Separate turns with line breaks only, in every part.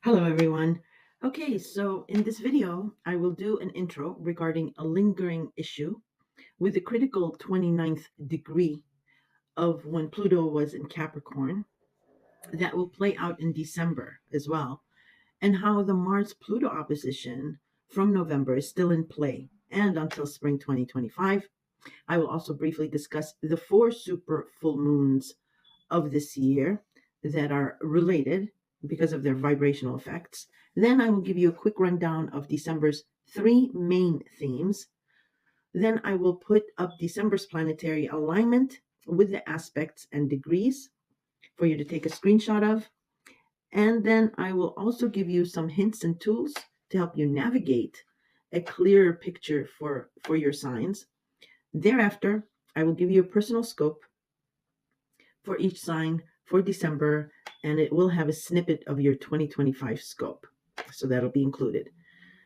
Hello, everyone. Okay, so in this video, I will do an intro regarding a lingering issue with the critical 29th degree of when Pluto was in Capricorn that will play out in December as well, and how the Mars Pluto opposition from November is still in play and until spring 2025. I will also briefly discuss the four super full moons of this year that are related because of their vibrational effects. Then I will give you a quick rundown of December's three main themes. Then I will put up December's planetary alignment with the aspects and degrees for you to take a screenshot of. And then I will also give you some hints and tools to help you navigate a clearer picture for your signs. Thereafter, I will give you a personal scope for each sign for December, and it will have a snippet of your 2025 scope. So that'll be included.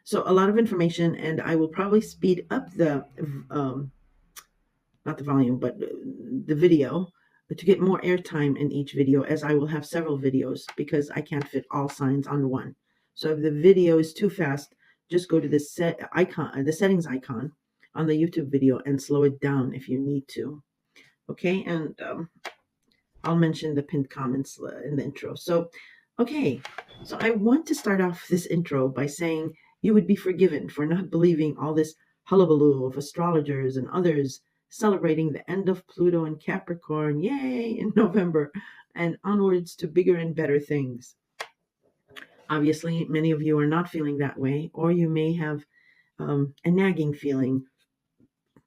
So a lot of information, and I will probably speed up the, not the volume, but the video to get more airtime in each video, as I will have several videos because I can't fit all signs on one. So if the video is too fast, just go to the the settings icon on the YouTube video and slow it down if you need to. Okay, and I'll mention the pinned comments in the intro. So, okay, so I want to start off this intro by saying you would be forgiven for not believing all this hullabaloo of astrologers and others celebrating the end of Pluto in Capricorn, yay, in November, and onwards to bigger and better things. Obviously, many of you are not feeling that way, or you may have a nagging feeling,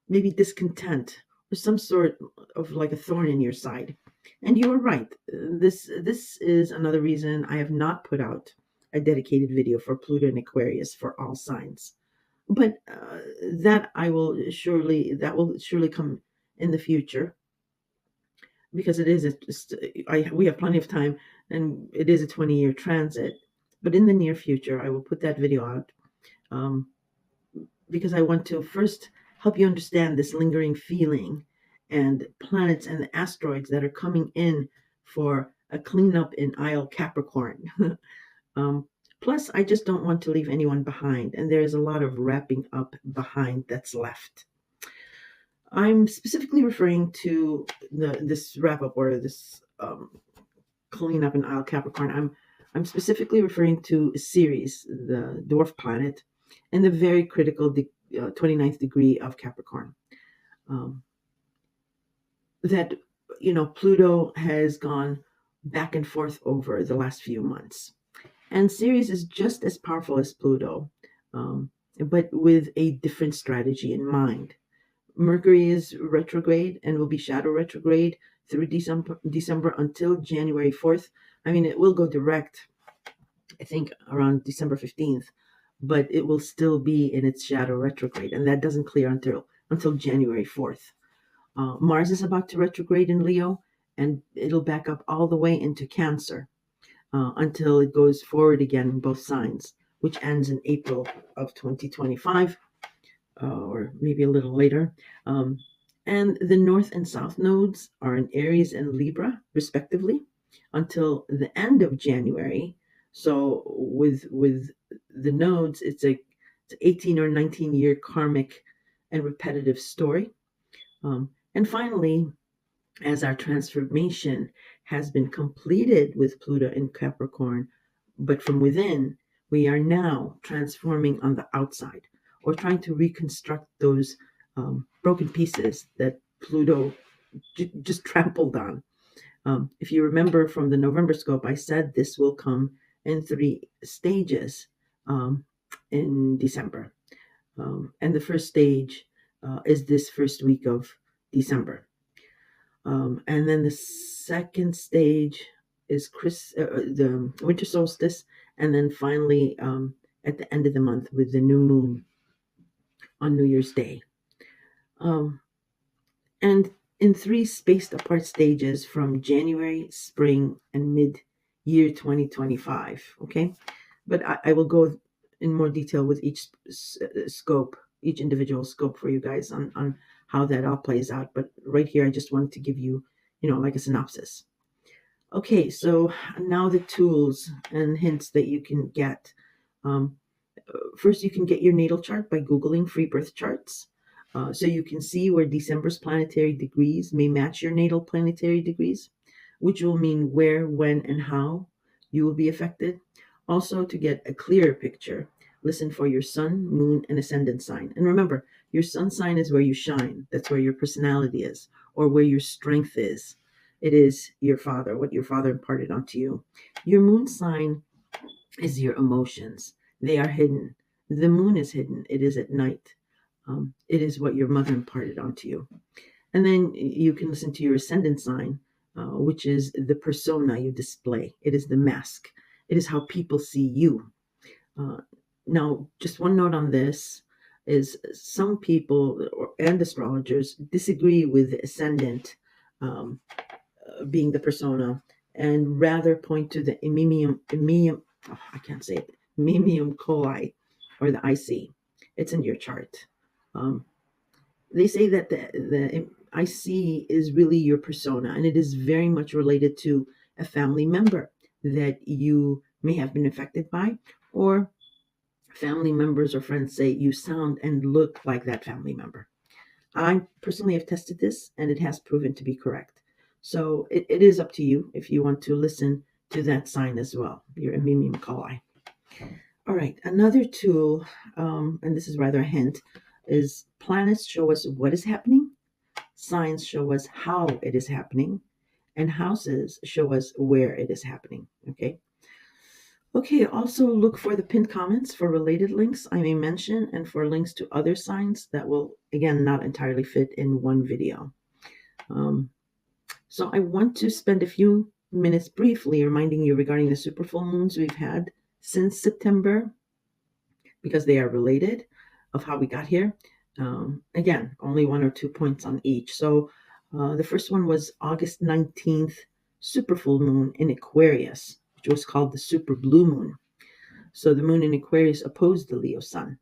maybe discontent, or some sort of like a thorn in your side. And you are right. This is another reason I have not put out a dedicated video for Pluto and Aquarius for all signs. But that will surely come in the future because we have plenty of time and it is a 20-year transit. But in the near future, I will put that video out um, because I want to first help you understand this lingering feeling and planets and the asteroids that are coming in for a cleanup in Isle Capricorn. um, Plus, I just don't want to leave anyone behind, and there's a lot of wrapping up behind that's left. I'm specifically referring to this wrap up or this cleanup in Isle Capricorn. I'm specifically referring to Ceres, the dwarf planet, and the very critical 29th degree of Capricorn. Um, that, Pluto has gone back and forth over the last few months. And Ceres is just as powerful as Pluto, but with a different strategy in mind. Mercury is retrograde and will be shadow retrograde through December until January 4th. I mean, it will go direct, I think, around December 15th, but it will still be in its shadow retrograde, and that doesn't clear until January 4th. Mars is about to retrograde in Leo, and it'll back up all the way into Cancer until it goes forward again in both signs, which ends in April of 2025, or maybe a little later. And the North and South nodes are in Aries and Libra, respectively, until the end of January. So with the nodes, it's 18 or 19-year karmic and repetitive story. And finally, as our transformation has been completed with Pluto in Capricorn, but from within, we are now transforming on the outside or trying to reconstruct those broken pieces that Pluto just trampled on. If you remember from the November scope, I said this will come in three stages in December. And the first stage is this first week of December. And then the second stage is the winter solstice, and then finally at the end of the month with the new moon on New Year's Day. And in three spaced apart stages from January, spring, and mid-year 2025. Okay, but I will go in more detail with each scope, each individual scope for you guys on how that all plays out. But right here, I just wanted to give you, like a synopsis. Okay, so now the tools and hints that you can get. Um, First, you can get your natal chart by Googling free birth charts. So you can see where December's planetary degrees may match your natal planetary degrees, which will mean where, when, and how you will be affected. Also, to get a clearer picture, listen for your sun, moon, and ascendant sign. And remember, your sun sign is where you shine. That's where your personality is, or where your strength is. It is your father, what your father imparted onto you. Your moon sign is your emotions. They are hidden. The moon is hidden. It is at night. It is what your mother imparted onto you. And then you can listen to your ascendant sign, which is the persona you display. It is the mask. It is how people see you. Uh, Now, just one note on this is some people and astrologers disagree with the ascendant um, being the persona and rather point to the I can't say it, mimium coli or the IC. It's in your chart. Um, they say that the IC is really your persona, and it is very much related to a family member that you may have been affected by, or family members or friends say you sound and look like that family member. I personally have tested this and it has proven to be correct. So it is up to you if you want to listen to that sign as well, your Mimim Kalai. All right, another tool, and this is rather a hint, is planets show us what is happening, signs show us how it is happening, and houses show us where it is happening. Okay. Okay, also look for the pinned comments for related links I may mention and for links to other signs that will, again, not entirely fit in one video. So I want to spend a few minutes briefly reminding you regarding the super full moons we've had since September, because they are related, of how we got here. Again, only 1 or 2 points on each. So the first one was August 19th, super full moon in Aquarius, which was called the super blue moon. So the moon in Aquarius opposed the Leo sun,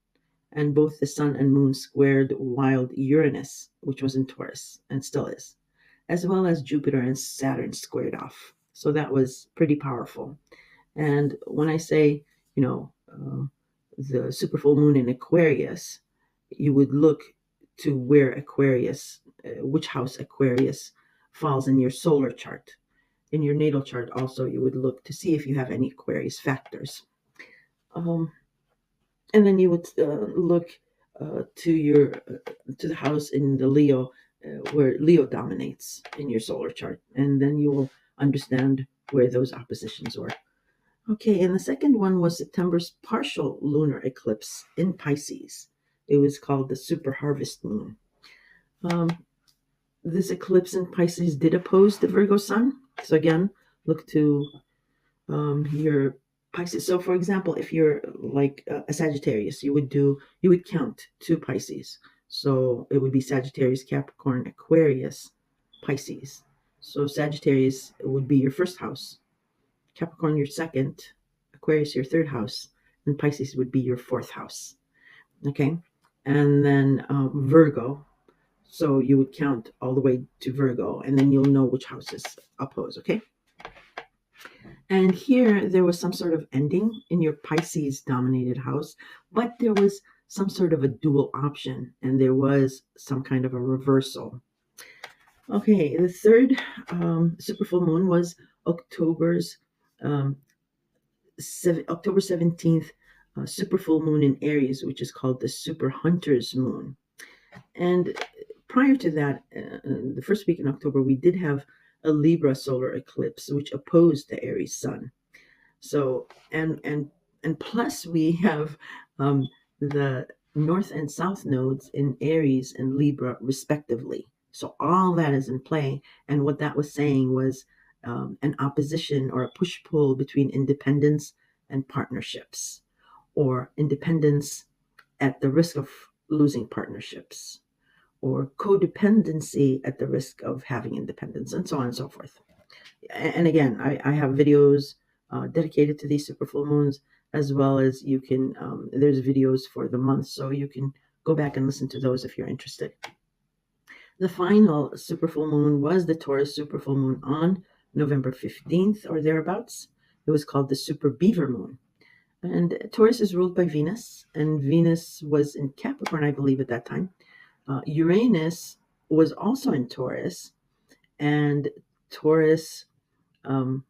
and both the sun and moon squared wild Uranus, which was in Taurus and still is, as well as Jupiter and Saturn squared off. So that was pretty powerful. And when I say, the super full moon in Aquarius, you would look to where Aquarius, which house Aquarius falls in your solar chart. In your natal chart, also, you would look to see if you have any Aquarius factors. And then you would look to the house in the Leo, where Leo dominates in your solar chart, and then you will understand where those oppositions were. Okay, and the second one was September's partial lunar eclipse in Pisces. It was called the super harvest moon. This eclipse in Pisces did oppose the Virgo sun. So again, look to your Pisces. So, for example, if you're like a Sagittarius, you would count 2 Pisces. So it would be Sagittarius, Capricorn, Aquarius, Pisces. So Sagittarius would be your first house, Capricorn your second, Aquarius your third house, and Pisces would be your fourth house. Okay, and then Virgo. So you would count all the way to Virgo, and then you'll know which houses oppose. Okay. And here there was some sort of ending in your Pisces dominated house, but there was some sort of a dual option and there was some kind of a reversal. Okay, the third super full moon was October's October 17th super full moon in Aries, which is called the super hunter's moon. And prior to that, the first week in October, we did have a Libra solar eclipse, which opposed the Aries sun. So and plus we have the north and south nodes in Aries and Libra respectively. So all that is in play, and what that was saying was an opposition or a push pull between independence and partnerships, or independence at the risk of losing partnerships, or codependency at the risk of having independence, and so on and so forth. And again, I have videos dedicated to these super full moons, as well as you can, there's videos for the month, so you can go back and listen to those if you're interested. The final super full moon was the Taurus super full moon on November 15th or thereabouts. It was called the Super Beaver Moon. And Taurus is ruled by Venus, and Venus was in Capricorn, I believe, at that time. Uranus was also in Taurus, and Taurus. Um,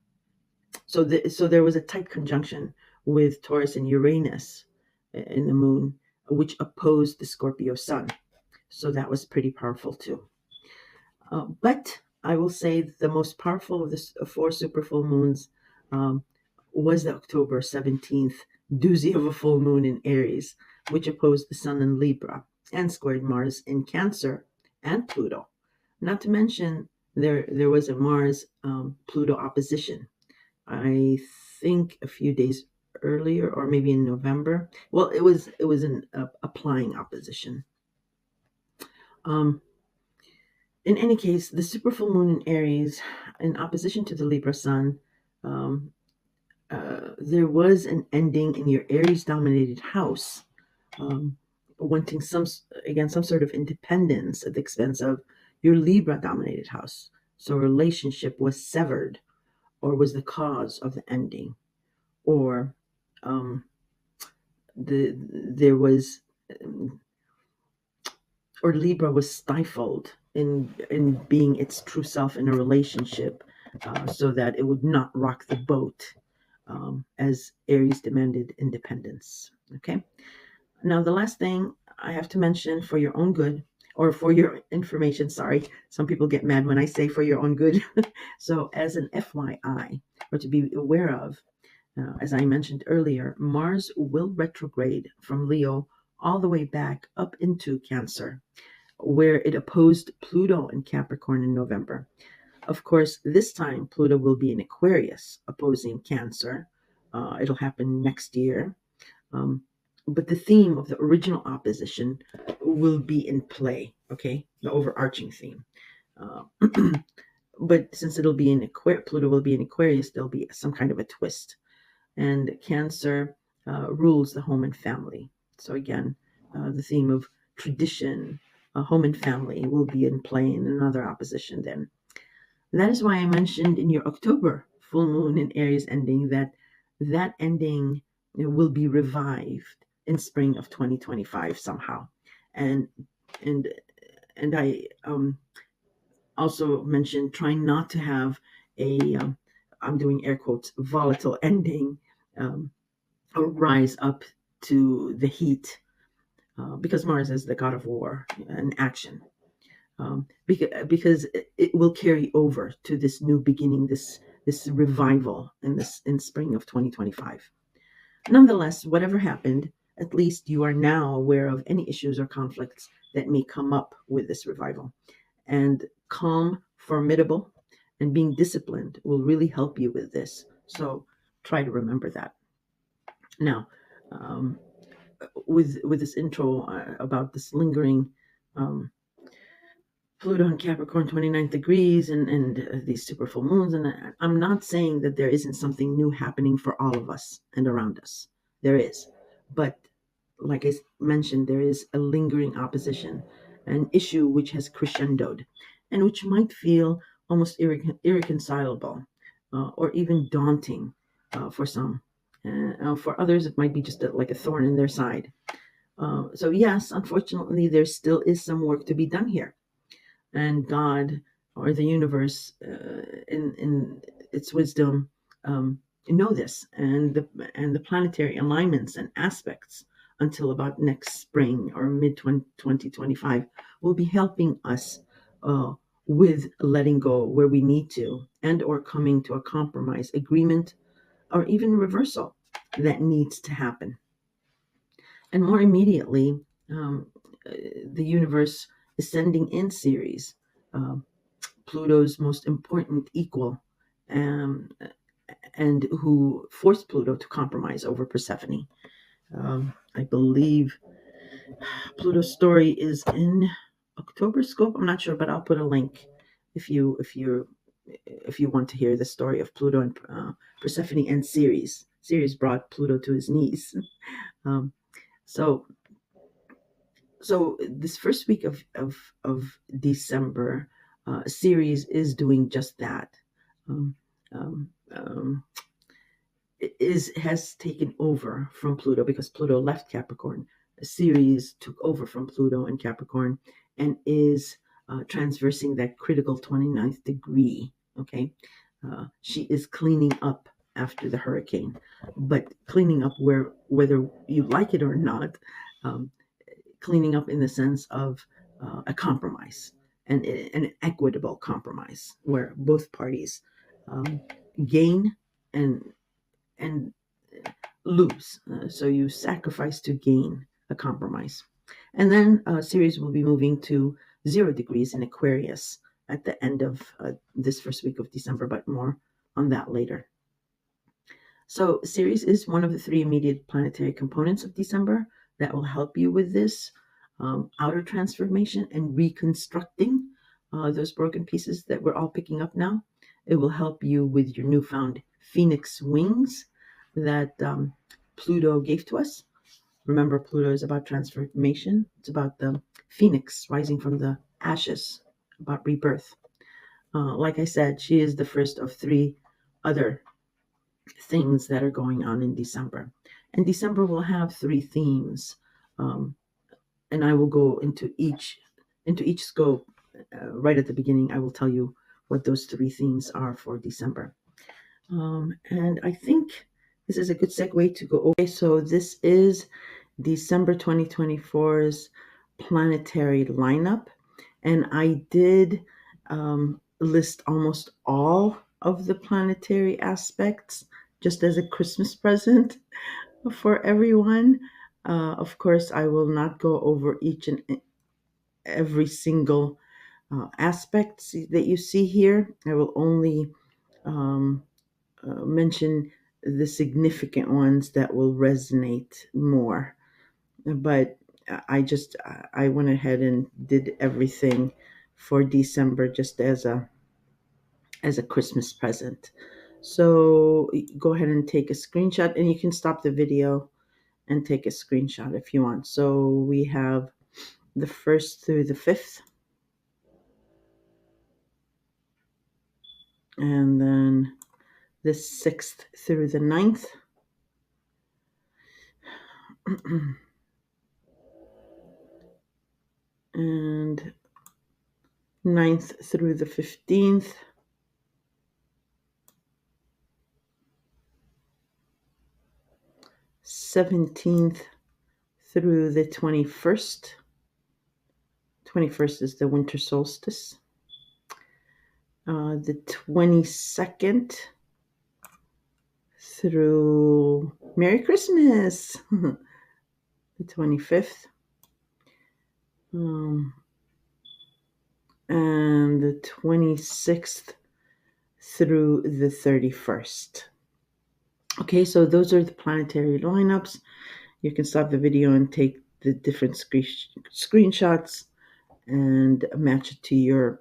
so there was a tight conjunction with Taurus and Uranus in the moon, which opposed the Scorpio sun. So that was pretty powerful too. But I will say the most powerful of the four super full moons um, was the October 17th doozy of a full moon in Aries, which opposed the Sun in Libra and squared Mars in Cancer and Pluto. Not to mention, there was a Mars Pluto opposition. I think a few days earlier, or maybe in November. Well, it was an applying opposition. Um, in any case, the super full moon in Aries, in opposition to the Libra Sun, um, there was an ending in your Aries dominated house, um, wanting some sort of independence at the expense of your Libra dominated house. So a relationship was severed, or was the cause of the ending, or um, there was, or Libra was stifled in being its true self in a relationship, so that it would not rock the boat, as Aries demanded independence. Okay. Now, the last thing I have to mention for your own good, or for your information, sorry, some people get mad when I say for your own good. So, as an FYI, or to be aware of, as I mentioned earlier, Mars will retrograde from Leo all the way back up into Cancer, where it opposed Pluto in Capricorn in November. Of course, this time Pluto will be in Aquarius, opposing Cancer. It'll happen next year. Um, but the theme of the original opposition will be in play, okay? The overarching theme. Uh, but since it'll be in Pluto will be in Aquarius, there'll be some kind of a twist. And Cancer rules the home and family. So again, the theme of tradition, home and family will be in play in another opposition then. And that is why I mentioned in your October full moon in Aries ending that ending will be revived in spring of 2025 somehow. And and and I also mentioned trying not to have a I'm doing air quotes volatile ending, or rise up to the heat, because Mars is the god of war and action. Because it will carry over to this new beginning, this revival in spring of 2025. Nonetheless, whatever happened, at least you are now aware of any issues or conflicts that may come up with this revival. And calm, formidable, and being disciplined will really help you with this. So try to remember that. Now, um, with this intro about this lingering um, Pluto and Capricorn 29 degrees and these super full moons. And I'm not saying that there isn't something new happening for all of us and around us. There is. But like I mentioned, there is a lingering opposition, an issue which has crescendoed and which might feel almost irreconcilable, or even daunting for some. For others, it might be just like a thorn in their side. So, yes, unfortunately, there still is some work to be done here, and God, or the universe, in its wisdom, know this, and the planetary alignments and aspects until about next spring or mid 2025 will be helping us with letting go where we need to, and or coming to a compromise, agreement, or even reversal that needs to happen. And more immediately, the universe is sending in Ceres, uh, Pluto's most important equal, um, and who forced Pluto to compromise over Persephone. I believe Pluto's story is in October Scope. I'm not sure, but I'll put a link if you want to hear the story of Pluto and Persephone and Ceres. Ceres brought Pluto to his knees. Um, so so this first week of December, Ceres is doing just that. um, um, um, has taken over from Pluto, because Pluto left Capricorn. Ceres took over from Pluto in Capricorn and is transversing that critical 29th degree. Okay, she is cleaning up after the hurricane, but cleaning up whether you like it or not, um, cleaning up in the sense of a compromise, and an equitable compromise where both parties um, gain and and lose. So you sacrifice to gain a compromise. And then Ceres will be moving to 0 degrees in Aquarius at the end of this first week of December, but more on that later. So Ceres is one of the 3 immediate planetary components of December that will help you with this outer transformation and reconstructing those broken pieces that we're all picking up now. It will help you with your newfound phoenix wings that Pluto gave to us. Remember, Pluto is about transformation. It's about the phoenix rising from the ashes, about rebirth. Like I said, she is the first of 3 other things that are going on in December. And December will have 3 themes, um, and I will go into each scope right at the beginning. I will tell you what those 3 themes are for December. And I think this is a good segue to go. Okay, so this is December 2024's planetary lineup, and I did list almost all of the planetary aspects just as a Christmas present for everyone. Of course, I will not go over each and every single aspect that you see here. I will only um, mention the significant ones that will resonate more. But I went ahead and did everything for December just as a Christmas present. So go ahead and take a screenshot, and you can stop the video and take a screenshot if you want. So we have the 1st through the 5th, and then the 6th through the 9th, and 9th through the 15th, 17th through the 21st. 21st is the winter solstice. The 22nd through Merry Christmas, the 25th, and the 26th through the 31st. Okay, so those are the planetary lineups. You can stop the video and take the different screenshots and match it to your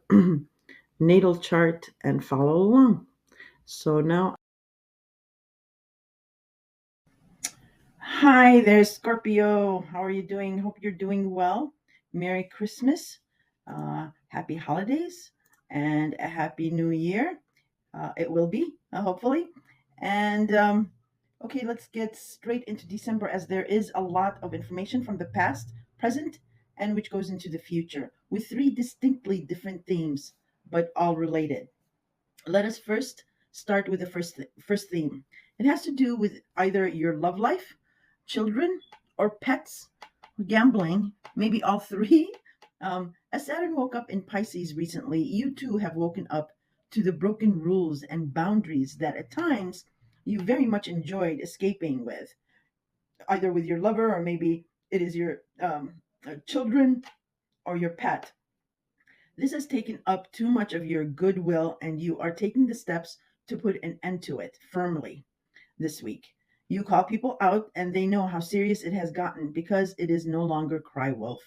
natal chart and follow along. So now, hi there, Scorpio. How are you doing? Hope you're doing well. Merry Christmas, happy holidays, and a happy new year. It will be, hopefully. And okay, let's get straight into December, as there is a lot of information from the past, present, and which goes into the future with 3 distinctly different themes, but all related. Let us first start with the first theme. It has to do with either your love life, children, or pets, gambling, maybe all 3. As Saturn woke up in Pisces recently, you too have woken up to the broken rules and boundaries that at times you very much enjoyed escaping with, either with your lover, or maybe it is your children or your pet. This has taken up too much of your goodwill, and you are taking the steps to put an end to it firmly this week. You call people out, and they know how serious it has gotten because it is no longer cry wolf,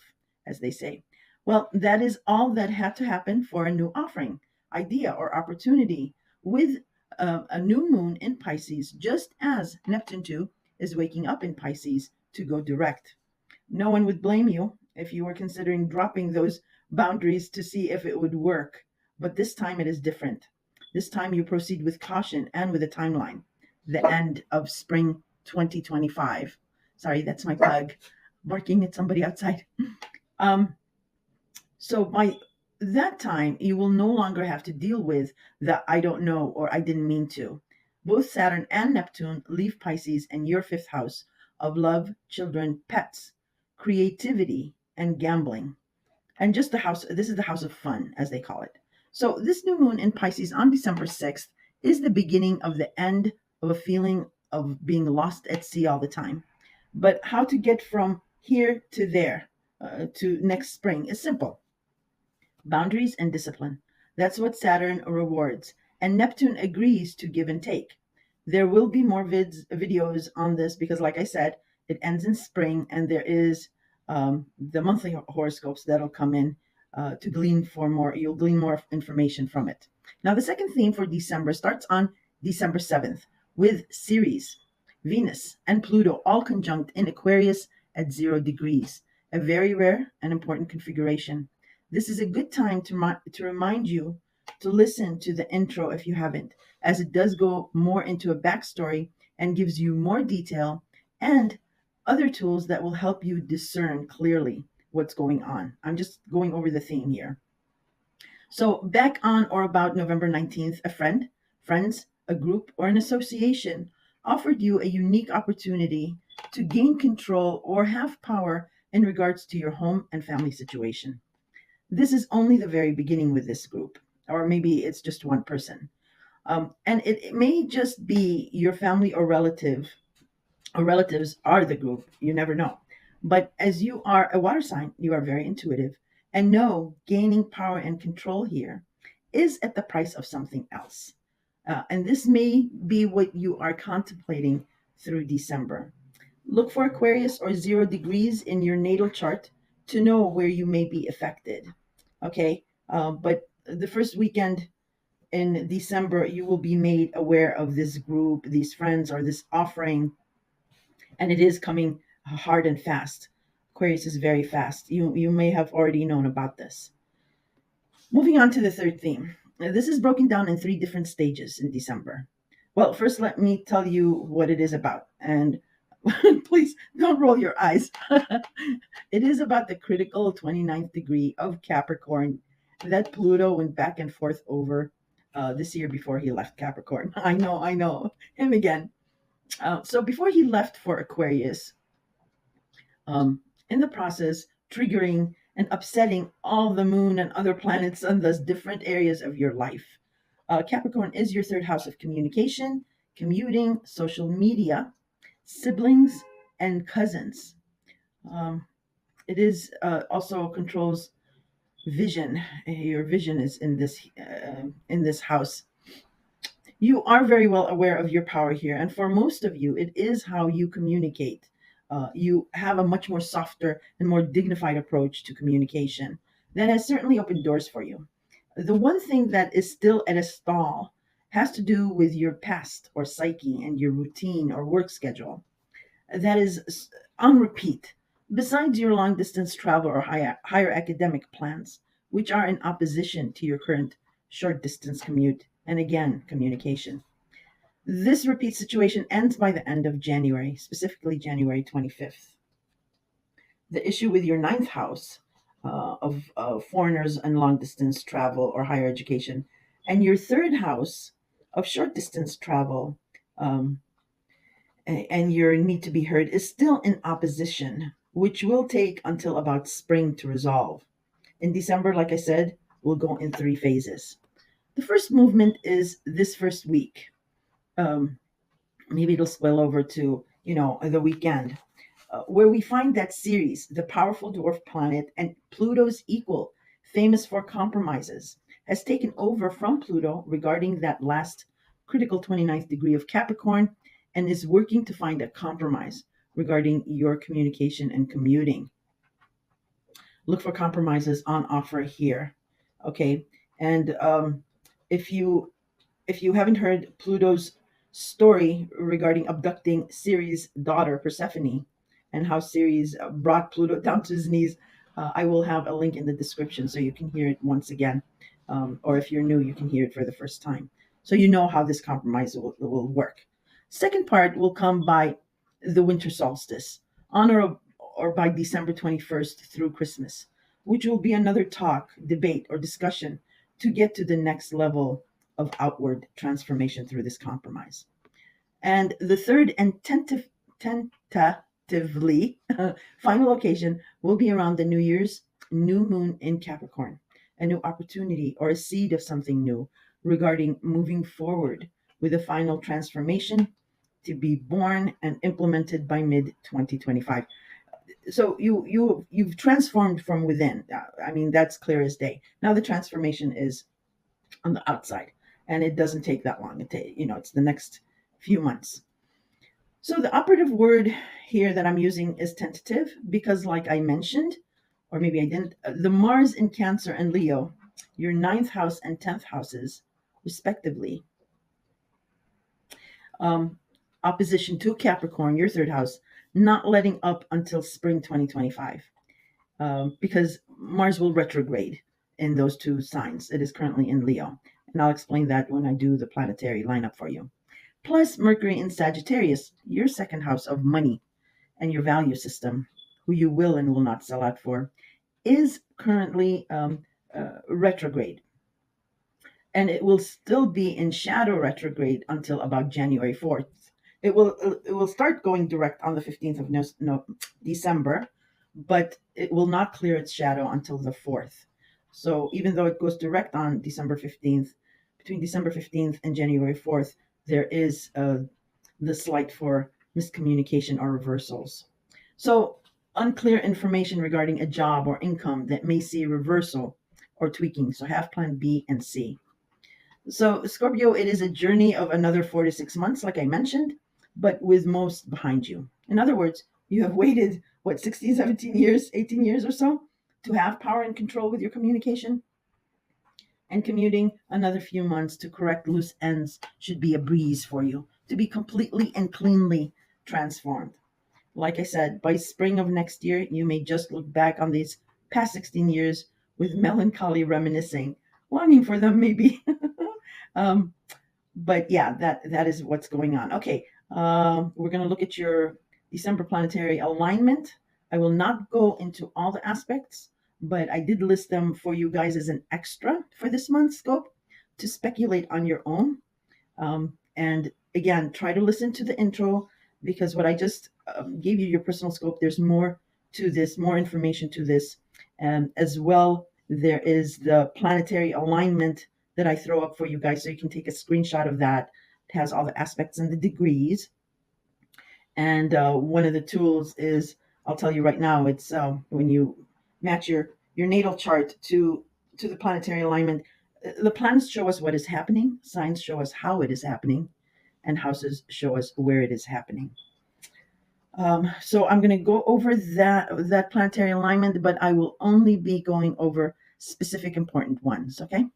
as they say. Well, that is all that had to happen for a new offering, idea, or opportunity with a new moon in Pisces, just as Neptune too is waking up in Pisces to go direct. No one would blame you if you were considering dropping those boundaries to see if it would work, but this time it is different. This time you proceed with caution and with a timeline. The end of spring 2025. Sorry, that's my pug barking at somebody outside. Um, so by that time, you will no longer have to deal with the I don't know or I didn't mean to. Both Saturn and Neptune leave Pisces in your fifth house of love, children, pets, creativity, and gambling. And just the house, this is the house of fun, as they call it. So this new moon in Pisces on December 6th is the beginning of the end of a feeling of being lost at sea all the time. But how to get from here to there to next spring is simple. Boundaries and discipline. That's what Saturn rewards. And Neptune agrees to give and take. There will be more videos on this because, like I said, it ends in spring and there is the monthly horoscopes that'll come in to glean for more. You'll glean more information from it. Now, the second theme for December starts on December 7th with Ceres, Venus, and Pluto all conjunct in Aquarius at 0 degrees, a very rare and important configuration. This is a good time to remind you to listen to the intro if you haven't, as it does go more into a backstory and gives you more detail and other tools that will help you discern clearly what's going on. I'm just going over the theme here. So back on or about November 19th, a friend, friends, a group, or an association offered you a unique opportunity to gain control or have power in regards to your home and family situation. This is only the very beginning with this group, or maybe it's just one person. And it may just be your family or relatives are the group. You never know. But as you are a water sign, you are very intuitive and know gaining power and control here is at the price of something else. And this may be what you are contemplating through December. Look for Aquarius or 0 degrees in your natal chart to know where you may be affected. Okay, but the first weekend in December, you will be made aware of this group, these friends, or this offering, and it is coming hard and fast. Aquarius is very fast. You may have already known about this. Moving on to the third theme. This is broken down in 3 different stages in December. Well, first, let me tell you what it is about. And please don't roll your eyes. It is about the critical 29th degree of Capricorn that Pluto went back and forth over this year before he left Capricorn. I know, him again. So before he left for Aquarius, in the process, triggering and upsetting all the moon and other planets and thus different areas of your life. Capricorn is your third house of communication, commuting, social media, siblings, and cousins. It is also controls vision. Your vision is in this house. You are very well aware of your power here, and for most of you, it is how you communicate. You have a much more softer and more dignified approach to communication that has certainly opened doors for you. The one thing that is still at a stall has to do with your past or psyche and your routine or work schedule that is on repeat, besides your long distance travel or higher academic plans, which are in opposition to your current short distance commute and again, communication. This repeat situation ends by the end of January, specifically January 25th. The issue with your ninth house of foreigners and long distance travel or higher education, and your third house of short distance travel um, and your need to be heard is still in opposition, which will take until about spring to resolve. In December, like I said, we'll go in 3 phases. The first movement is this first week. Maybe it'll spill over to, the weekend, where we find that Ceres, the powerful dwarf planet and Pluto's equal, famous for compromises, has taken over from Pluto regarding that last critical 29th degree of Capricorn and is working to find a compromise regarding your communication and commuting. Look for compromises on offer here. Okay. And if you haven't heard Pluto's story regarding abducting Ceres' daughter Persephone and how Ceres brought Pluto down to his knees, I will have a link in the description so you can hear it once again. Or if you're new, you can hear it for the first time. So you know how this compromise will work. Second part will come by the winter solstice, on or by December 21st through Christmas, which will be another talk, debate, or discussion to get to the next level of outward transformation through this compromise. And the third and tentatively final occasion will be around the New Year's new moon in Capricorn, a new opportunity or a seed of something new regarding moving forward with a final transformation to be born and implemented by mid 2025. So you've transformed from within. I mean, that's clear as day. Now the transformation is on the outside, and it doesn't take that long. It's the next few months. So the operative word here that I'm using is tentative because, like I mentioned, or maybe I didn't, the Mars in Cancer and Leo, your ninth house and 10th houses, respectively, opposition to Capricorn, your third house, not letting up until spring 2025, because Mars will retrograde in those two signs. It is currently in Leo, and I'll explain that when I do the planetary lineup for you. Plus Mercury in Sagittarius, your second house of money and your value system, who you will and will not sell out for, is currently retrograde. And it will still be in shadow retrograde until about January 4th. It will start going direct on the 15th of December, but it will not clear its shadow until the 4th. So even though it goes direct on December 15th, between December 15th and January 4th, there is the slight for miscommunication or reversals. So unclear information regarding a job or income that may see reversal or tweaking. So have plan B and C. So Scorpio, it is a journey of another 4 to 6 months, like I mentioned, but with most behind you. In other words, you have waited, 16, 17 years, 18 years or so to have power and control with your communication? And commuting another few months to correct loose ends should be a breeze for you to be completely and cleanly transformed. Like I said, by spring of next year, you may just look back on these past 16 years with melancholy reminiscing, longing for them maybe. But yeah, that is what's going on. Okay, we're going to look at your December planetary alignment. I will not go into all the aspects, but I did list them for you guys as an extra for this month's scope to speculate on your own. And again, try to listen to the intro, because what I just gave you your personal scope, there's more to this, more information to this. As well, there is the planetary alignment that I throw up for you guys, so you can take a screenshot of that. It has all the aspects and the degrees. And one of the tools is, I'll tell you right now, it's when you match your natal chart to the planetary alignment. The planets show us what is happening, signs show us how it is happening, and houses show us where it is happening. So I'm going to go over that planetary alignment, but I will only be going over specific important ones, okay?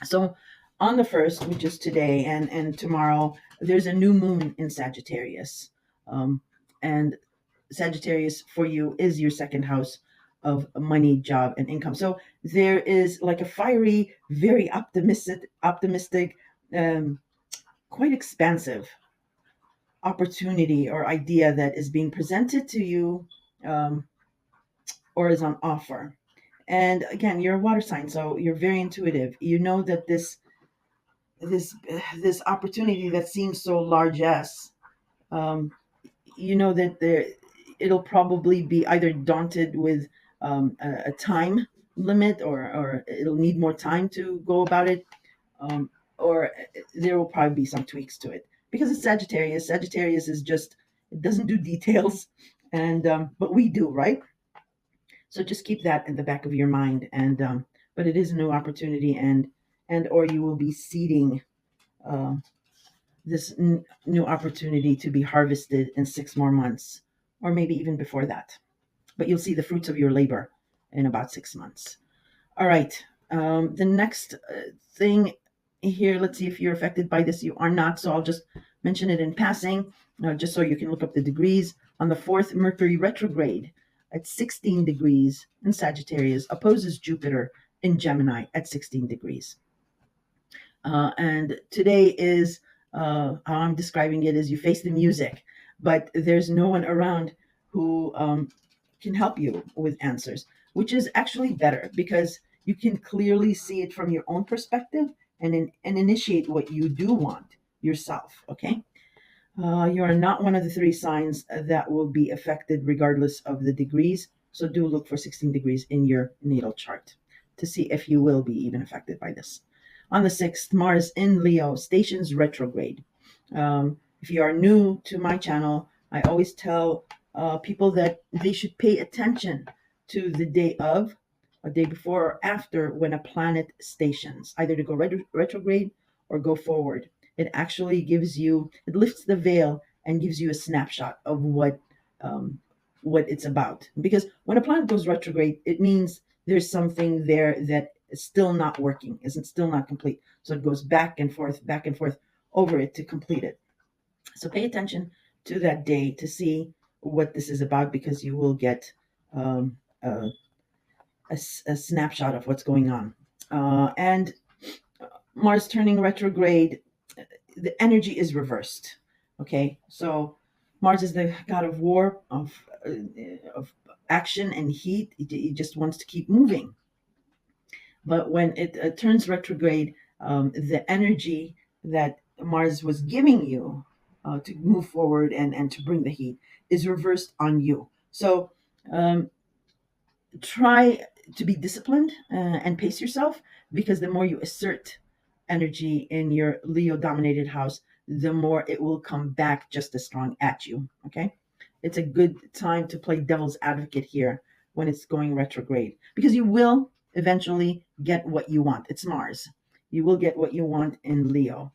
So on the 1st, which is today and tomorrow, there's a new moon in Sagittarius. And Sagittarius for you is your second house of money, job, and income. So there is like a fiery, very optimistic, quite expansive opportunity or idea that is being presented to you, or is on offer. And again, you're a water sign, so you're very intuitive. You know that this opportunity that seems so largesse, you know that it'll probably be either daunted with a time limit, or it'll need more time to go about it, or there will probably be some tweaks to it, because it's Sagittarius. Sagittarius is just, it doesn't do details, and but we do, right? So just keep that in the back of your mind. And but it is a new opportunity, and or you will be seeding this new opportunity to be harvested in 6 more months, or maybe even before that. But you'll see the fruits of your labor in about 6 months. All right. The next thing here, let's see if you're affected by this. You are not, so I'll just mention it in passing, just so you can look up the degrees. On the 4th, Mercury retrograde at 16 degrees in Sagittarius opposes Jupiter in Gemini at 16 degrees. And today is how I'm describing it is you face the music, but there's no one around who can help you with answers, which is actually better because you can clearly see it from your own perspective and initiate what you do want yourself. Okay. You are not one of the three signs that will be affected regardless of the degrees. So do look for 16 degrees in your natal chart to see if you will be even affected by this. On the 6th, Mars in Leo stations retrograde. If you are new to my channel, I always tell people that they should pay attention to the day of, a day before or after when a planet stations, either to go retrograde or go forward. It actually gives you, it lifts the veil and gives you a snapshot of um, what it's about. Because when a planet goes retrograde, it means there's something there that is still not working, isn't still not complete. So it goes back and forth over it to complete it. So pay attention to that day to see what this is about because you will get um, a, a snapshot of what's going on. And Mars turning retrograde, the energy is reversed. Okay, so Mars is the god of war, of action and heat. He just wants to keep moving. But when it turns retrograde, the energy that Mars was giving you to move forward and to bring the heat is reversed on you. So um, try to be disciplined and pace yourself because the more you assert energy in your Leo dominated house, the more it will come back just as strong at you. Okay. It's a good time to play devil's advocate here when it's going retrograde because you will eventually get what you want. It's Mars. You will get what you want in Leo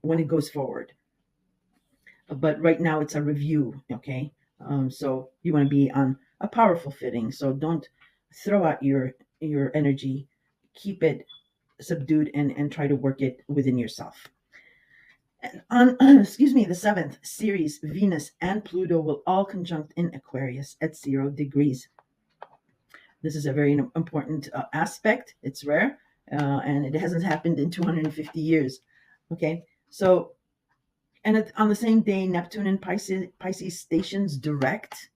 when it goes forward. But right now it's a review. Okay. So you want to be on a powerful fitting. So don't throw out your energy. Keep it subdued and try to work it within yourself. And on excuse me, the 7th, Ceres, Venus, and Pluto will all conjunct in Aquarius at 0 degrees. This is a very important aspect. It's rare, and it hasn't happened in 250 years. Okay, so and on the same day, Neptune and Pisces stations direct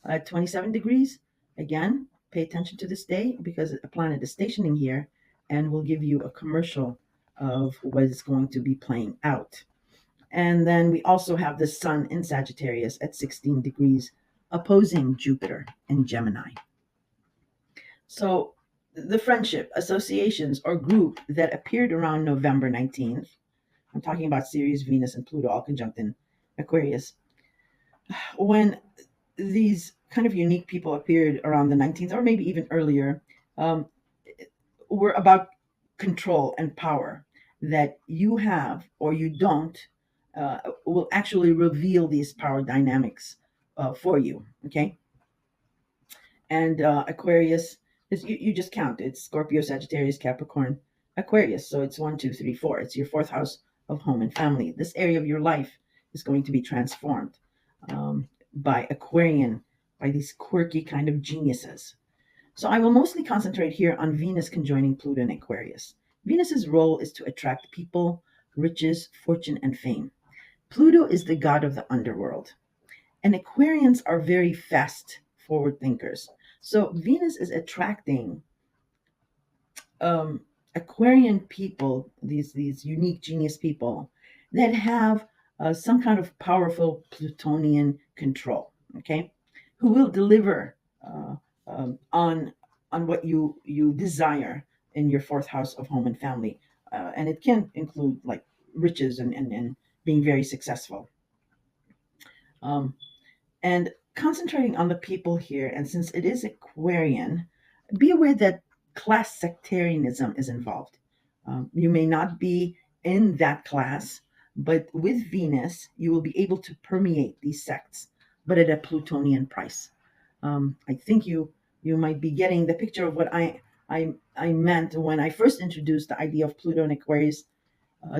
at 27 degrees. Again, pay attention to this day because a planet is stationing here and will give you a commercial of what is going to be playing out. And then we also have the Sun in Sagittarius at 16 degrees, opposing Jupiter in Gemini. So the friendship, associations, or group that appeared around November 19th, I'm talking about Ceres, Venus, and Pluto all conjunct in Aquarius. When these kind of unique people appeared around the 19th, or maybe even earlier, um, were about control and power that you have or you don't will actually reveal these power dynamics for you. Okay. And Aquarius is you just count. It's Scorpio, Sagittarius, Capricorn, Aquarius. So it's 1, 2, 3, 4. It's your fourth house of home and family. This area of your life is going to be transformed by Aquarian, by these quirky kind of geniuses. So I will mostly concentrate here on Venus conjoining Pluto in Aquarius. Venus's role is to attract people, riches, fortune, and fame. Pluto is the god of the underworld. And Aquarians are very fast forward thinkers. So Venus is attracting Aquarian people, these unique genius people that have some kind of powerful Plutonian control. Okay, who will deliver on what you desire in your fourth house of home and family, and it can include like riches and being very successful. Um, and concentrating on the people here, and since it is Aquarian, be aware that class sectarianism is involved. You may not be in that class, but with Venus, you will be able to permeate these sects, but at a Plutonian price. I think you might be getting the picture of what I meant when I first introduced the idea of Pluto and Aquarius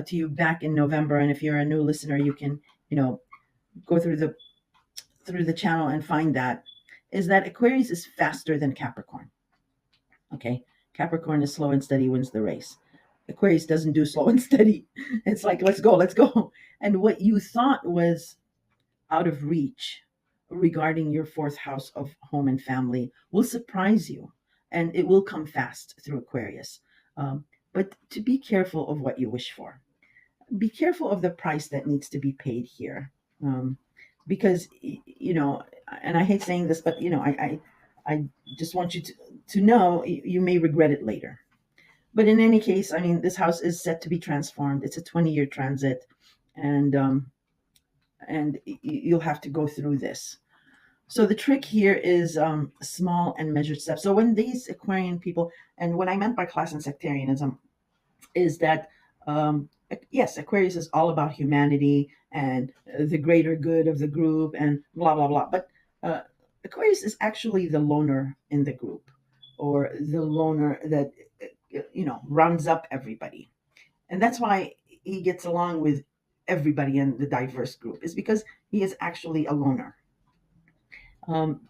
to you back in November. And if you're a new listener, you can go through the channel and find that is that Aquarius is faster than Capricorn. Okay, Capricorn is slow and steady, wins the race. Aquarius doesn't do slow and steady. It's like, let's go, let's go. And what you thought was out of reach regarding your fourth house of home and family will surprise you, and it will come fast through Aquarius. But to be careful of what you wish for, be careful of the price that needs to be paid here. Because, and I hate saying this, but, I just want you to know you may regret it later. But in any case, I mean, this house is set to be transformed. It's a 20-year transit, and you'll have to go through this. So the trick here is small and measured steps. So when these Aquarian people, and what I meant by class and sectarianism is that, yes, Aquarius is all about humanity and the greater good of the group and blah, blah, blah. But Aquarius is actually the loner in the group, or the loner that, rounds up everybody. And that's why he gets along with everybody in the diverse group, is because he is actually a loner. Um,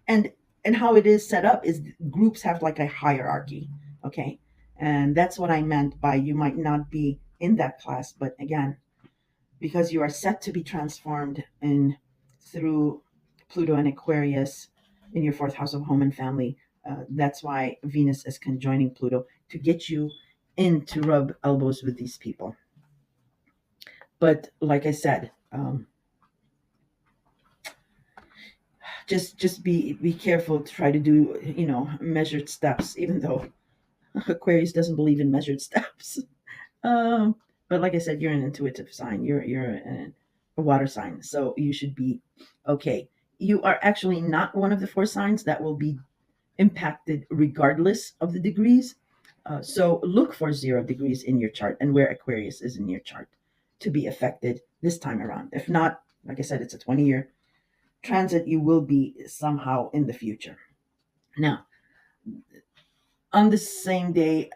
and how it is set up is groups have like a hierarchy, okay? And that's what I meant by you might not be in that class, but again, because you are set to be transformed in through Pluto and Aquarius in your fourth house of home and family. That's why Venus is conjoining Pluto to get you in to rub elbows with these people. But like I said, just be careful to try to do measured steps, even though Aquarius doesn't believe in measured steps. Um, but like I said, you're an intuitive sign. You're a water sign, so you should be okay. You are actually not one of the four signs that will be impacted regardless of the degrees. So look for 0 degrees in your chart and where Aquarius is in your chart to be affected this time around. If not, like I said, it's a 20-year transit. You will be somehow in the future. Now, on the same day,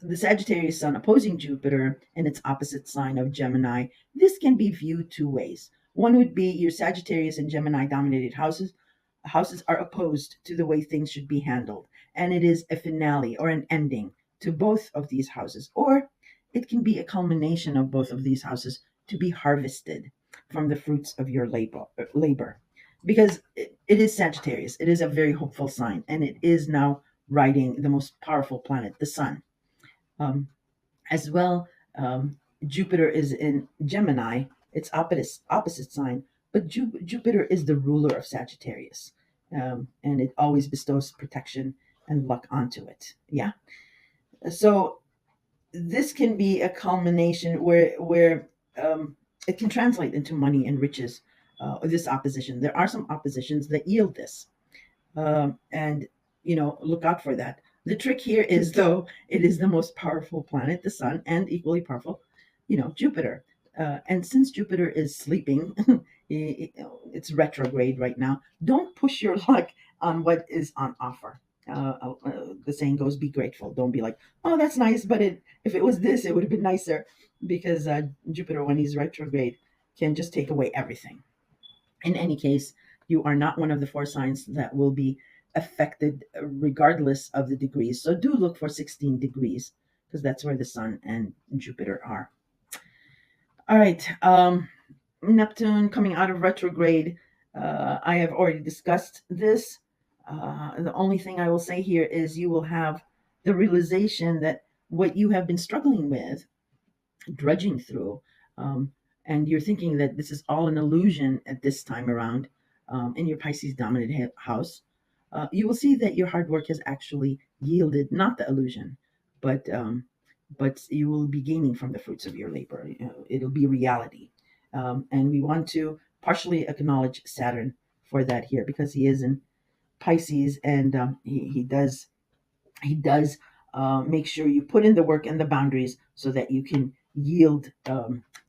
the Sagittarius sun opposing Jupiter in its opposite sign of Gemini, this can be viewed two ways. One would be your Sagittarius and Gemini dominated houses are opposed to the way things should be handled, and it is a finale or an ending to both of these houses. Or it can be a culmination of both of these houses to be harvested from the fruits of your labor. Because it is Sagittarius, it is a very hopeful sign, and it is now riding the most powerful planet, the sun. As well, Jupiter is in Gemini, its opposite sign, but Jupiter is the ruler of Sagittarius, and it always bestows protection and luck onto it. Yeah. So this can be a culmination where it can translate into money and riches. This opposition, there are some oppositions that yield this, and look out for that. The trick here is, though, it is the most powerful planet, the sun, and equally powerful, Jupiter. And since Jupiter is sleeping, it's retrograde right now. Don't push your luck on what is on offer. The saying goes, "Be grateful." Don't be like, "Oh, that's nice," but if it was this, it would have been nicer, because Jupiter, when he's retrograde, can just take away everything. In any case, you are not one of the four signs that will be affected regardless of the degrees. So do look for 16 degrees, because that's where the sun and Jupiter are. All right. Neptune coming out of retrograde. I have already discussed this. The only thing I will say here is you will have the realization that what you have been struggling with, drudging through, and you're thinking that this is all an illusion at this time around, in your Pisces dominant house, you will see that your hard work has actually yielded not the illusion, but you will be gaining from the fruits of your labor. It'll be reality, and we want to partially acknowledge Saturn for that here, because he is in Pisces, and he does make sure you put in the work and the boundaries so that you can yield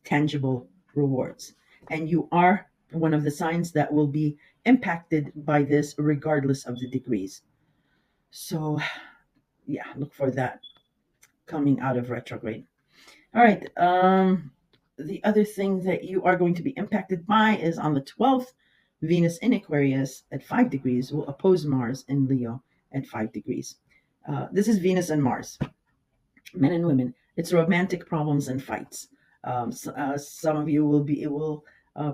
tangible rewards. And you are one of the signs that will be impacted by this regardless of the degrees. So, yeah, look for that coming out of retrograde. All right. The other thing that you are going to be impacted by is on the 12th, Venus in Aquarius at 5 degrees will oppose Mars in Leo at 5 degrees. This is Venus and Mars. Men and women. It's romantic problems and fights. Some of you will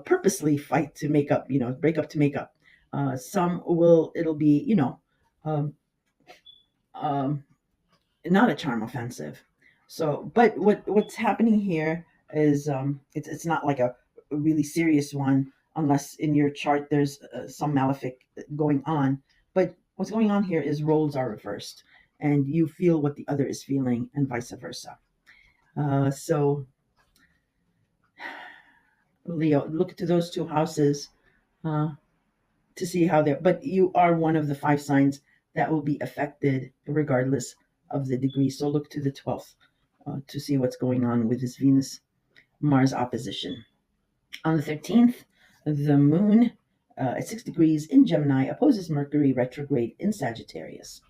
purposely fight to make up, break up to make up. Some will, it'll be, um, um, not a charm offensive. So, but what's happening here is it's not like a really serious one unless in your chart there's some malefic going on. But what's going on here is roles are reversed, and you feel what the other is feeling, and vice versa. So, Leo, look to those two houses uh, to see how they're. But you are one of the five signs that will be affected regardless of the degree. So look to the 12th to see what's going on with this Venus Mars opposition. On the 13th, the moon at 6 degrees in Gemini opposes Mercury retrograde in Sagittarius.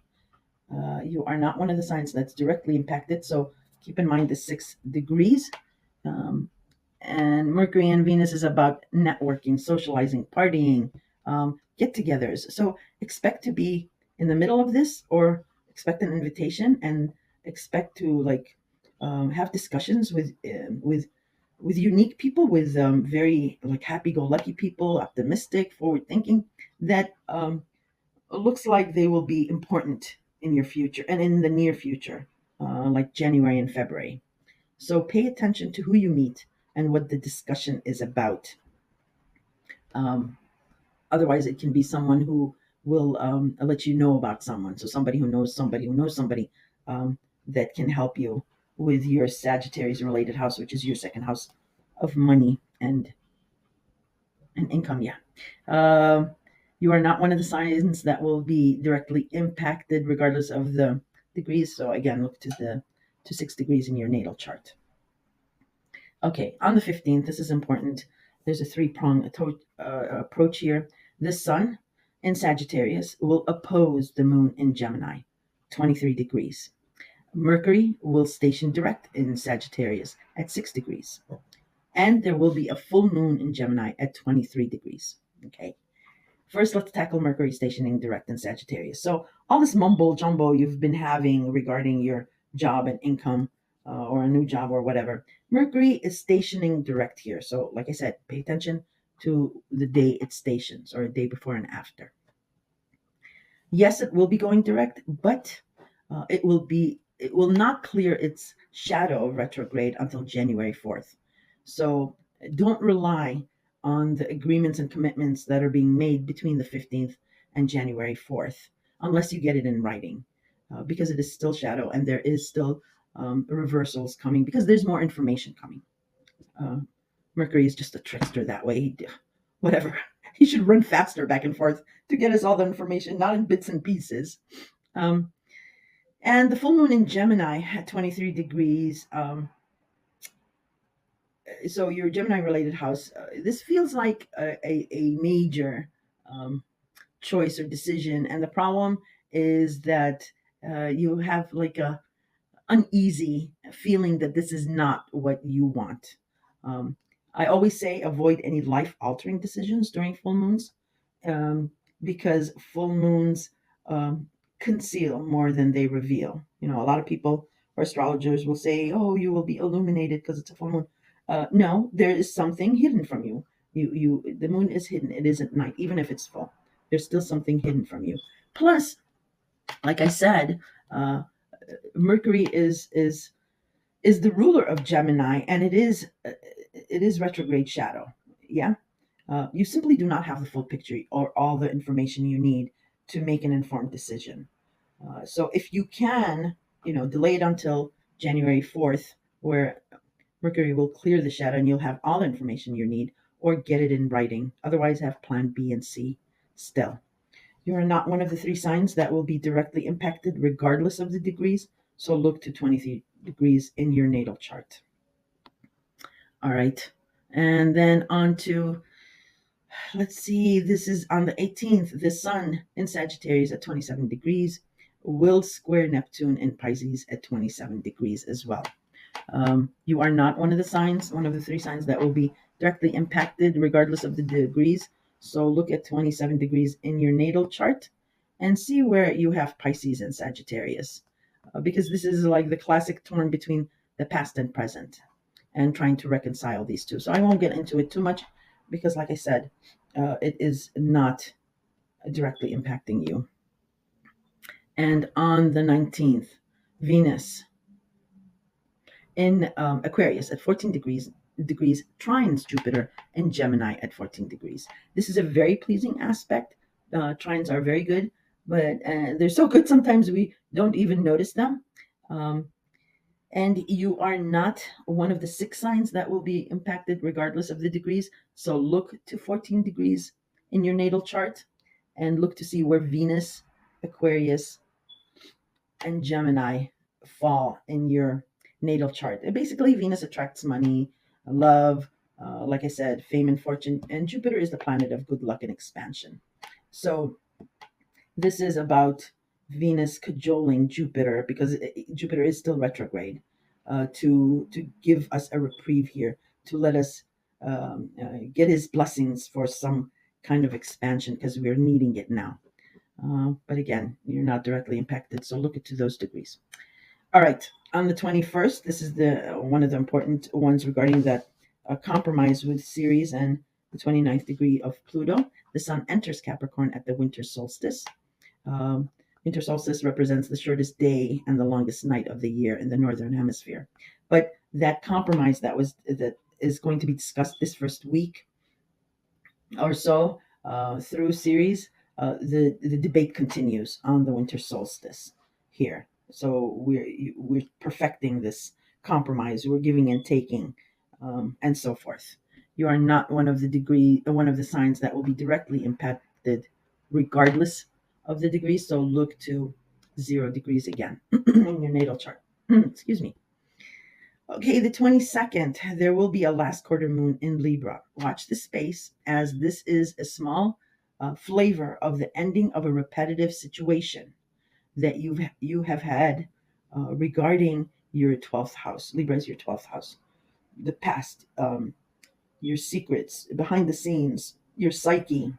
You are not one of the signs that's directly impacted, so keep in mind the 6 degrees. Um, and Mercury and Venus is about networking, socializing, partying, get togethers. So expect to be in the middle of this, or expect an invitation, and expect to have discussions with unique people, with very like happy-go-lucky people, optimistic, forward-thinking, that looks like they will be important in your future and in the near future, like January and February. So pay attention to who you meet and what the discussion is about. Um, Otherwise, it can be someone who will let you know about someone. So somebody who knows somebody who knows somebody, that can help you with your Sagittarius related house, which is your second house of money and income. Yeah. Um, you are not one of the signs that will be directly impacted regardless of the degrees. So again, look to 6 degrees in your natal chart. Okay, on the 15th, this is important. There's a three-prong approach here. The sun in Sagittarius will oppose the moon in Gemini, 23 degrees. Mercury will station direct in Sagittarius at 6 degrees. And there will be a full moon in Gemini at 23 degrees. Okay. First, let's tackle Mercury stationing direct in Sagittarius. So, all this mumbo jumbo you've been having regarding your job and income, or a new job or whatever, Mercury is stationing direct here. So, like I said, pay attention to the day it stations, or a day before and after. Yes, it will be going direct, but it will not clear its shadow of retrograde until January 4th. So don't rely on the agreements and commitments that are being made between the 15th and January 4th, unless you get it in writing, because it is still shadow and there is still reversals coming, because there's more information coming. Uh, Mercury is just a trickster that way. Whatever. He should run faster back and forth to get us all the information, not in bits and pieces. Um, and the full moon in Gemini at 23 degrees. So your Gemini related house, this feels like a major choice or decision. And the problem is that you have like a uneasy feeling that this is not what you want. Um, I always say avoid any life altering decisions during full moons, um, because full moons um, conceal more than they reveal. A lot of people or astrologers will say, "Oh, you will be illuminated because it's a full moon." No, there is something hidden from you. The moon is hidden. It is at night, even if it's full. There's still something hidden from you. Plus, like I said, uh, Mercury is the ruler of Gemini, and it is retrograde shadow. Yeah, you simply do not have the full picture or all the information you need to make an informed decision. So if you can, delay it until January 4th, where Mercury will clear the shadow and you'll have all the information you need, or get it in writing. Otherwise, have plan B and C still. You are not one of the three signs that will be directly impacted regardless of the degrees, so look to 23 degrees in your natal chart. All right. And then on to, let's see, this is on the 18th. The sun in Sagittarius at 27 degrees will square Neptune in Pisces at 27 degrees as well. You are not one of the three signs that will be directly impacted regardless of the degrees. So look at 27 degrees in your natal chart and see where you have Pisces and Sagittarius. because this is like the classic torn between the past and present and trying to reconcile these two. So I won't get into it too much because, like I said, it is not directly impacting you. And on the 19th, Venus in Aquarius at 14 degrees trines Jupiter and Gemini at 14 degrees. This is a very pleasing aspect. Trines are very good, but they're so good sometimes we don't even notice them. Um, and you are not one of the 6 signs that will be impacted regardless of the degrees. So look to 14 degrees in your natal chart and look to see where Venus, Aquarius, and Gemini fall in your natal chart. Basically, Venus attracts money, love, like I said, fame and fortune, and Jupiter is the planet of good luck and expansion. So this is about Venus cajoling Jupiter because Jupiter is still retrograde to give us a reprieve here, to let us get his blessings for some kind of expansion because we're needing it now. But again, you're not directly impacted, so look into those degrees. All right, on the 21st, this is the one of the important ones regarding that compromise with Ceres and the 29th degree of Pluto. The Sun enters Capricorn at the winter solstice. Winter solstice represents the shortest day and the longest night of the year in the northern hemisphere. But that compromise that is going to be discussed this first week or so through Ceres, the debate continues on the winter solstice here. So we're perfecting this compromise. We're giving and taking, and so forth. You are not one of the signs that will be directly impacted, regardless of the degrees. So look to 0 degrees again in your natal chart. Excuse me. Okay, the 22nd, there will be a last quarter moon in Libra. Watch the space, as this is a small flavor of the ending of a repetitive situation that you have had regarding your 12th house. Libra is your 12th house. The past, your secrets, behind the scenes, your psyche,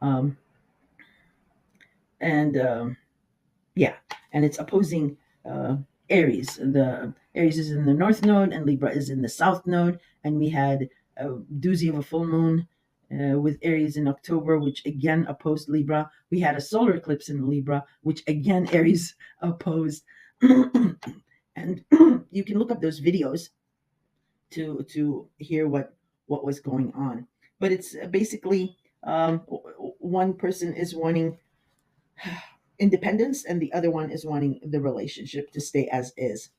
um, and yeah, and it's opposing Aries. The Aries is in the north node and Libra is in the south node. And we had a doozy of a full moon with Aries in October, which again opposed Libra. We had a solar eclipse in Libra, which again Aries opposed. And you can look up those videos to hear what was going on. But it's basically one person is wanting independence and the other one is wanting the relationship to stay as is.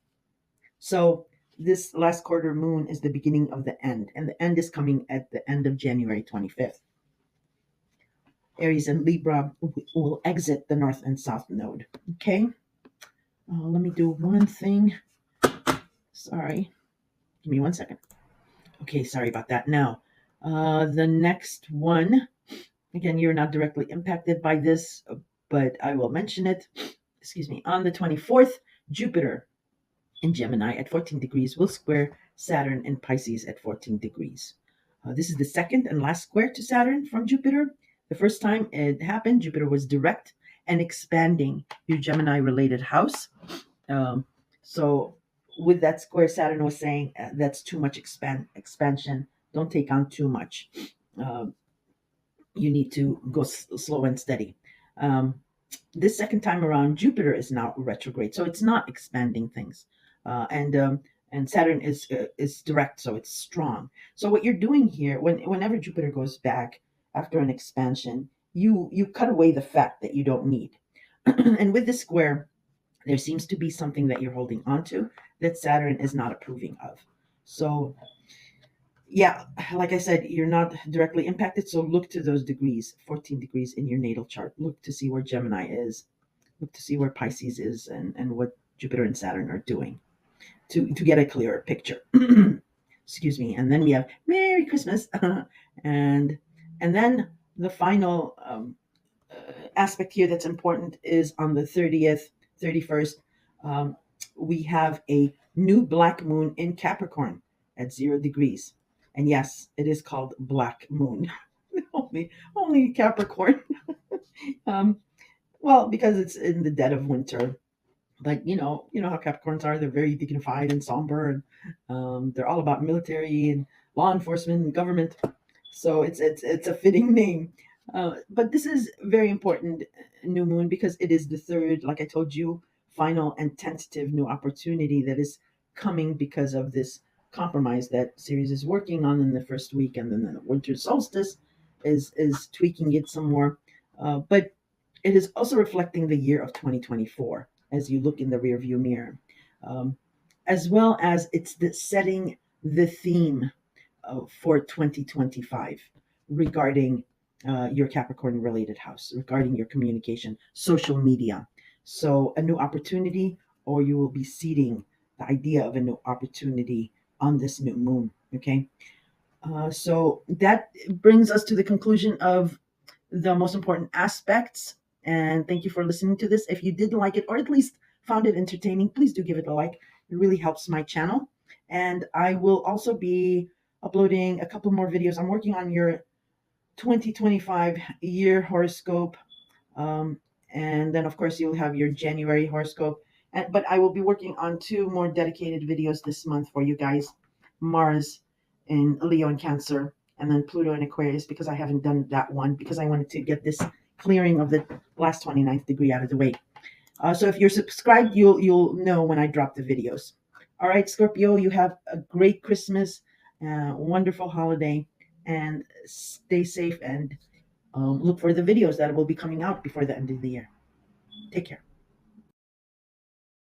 So this last quarter moon is the beginning of the end, and the end is coming at the end of January 25th. Aries and Libra will exit the north and south node. Okay, let me do one thing. Sorry, give me 1 second. Okay, sorry about that. Now the next one, again, you're not directly impacted by this, but I will mention it. Excuse me. On the 24th, Jupiter in Gemini at 14 degrees will square Saturn in Pisces at 14 degrees. This is the second and last square to Saturn from Jupiter. The first time it happened, Jupiter was direct and expanding your Gemini related house. So with that square, Saturn was saying that's too much expansion. Don't take on too much. You need to go slow and steady. This second time around, Jupiter is now retrograde, so it's not expanding things, and Saturn is direct, so it's strong. So what you're doing here, whenever Jupiter goes back after an expansion, you cut away the fat that you don't need, and with the square, there seems to be something that you're holding onto that Saturn is not approving of. So yeah, like I said, you're not directly impacted. So look to those degrees, 14 degrees in your natal chart. Look to see where Gemini is. Look to see where Pisces is and what Jupiter and Saturn are doing to get a clearer picture. Excuse me. And then we have Merry Christmas. and then the final aspect here that's important is on the 30th, 31st, we have a new black moon in Capricorn at 0 degrees. And yes, it is called Black Moon. only Capricorn. Well, because it's in the dead of winter, But you know how Capricorns are. They're very dignified and somber, and they're all about military and law enforcement and government. So it's a fitting name. But this is very important new moon because it is the third, like I told you, final and tentative new opportunity that is coming because of this compromise that Ceres is working on in the first week, and then the winter solstice is tweaking it some more. But it is also reflecting the year of 2024 as you look in the rearview mirror, um, as well as it's setting the theme for 2025 regarding your Capricorn related house, regarding your communication, social media. So, a new opportunity, or you will be seeding the idea of a new opportunity on this new moon. Okay. So, that brings us to the conclusion of the most important aspects. And thank you for listening to this. If you did like it, or at least found it entertaining, please do give it a like. It really helps my channel. And I will also be uploading a couple more videos. I'm working on your 2025 year horoscope. Um, and then, of course, you'll have your January horoscope. But I will be working on two more dedicated videos this month for you guys: Mars in Leo and Cancer, and then Pluto in Aquarius, because I haven't done that one because I wanted to get this clearing of the last 29th degree out of the way. So if you're subscribed, you'll know when I drop the videos. All right, Scorpio, you have a great Christmas, wonderful holiday, and stay safe and look for the videos that will be coming out before the end of the year. Take care.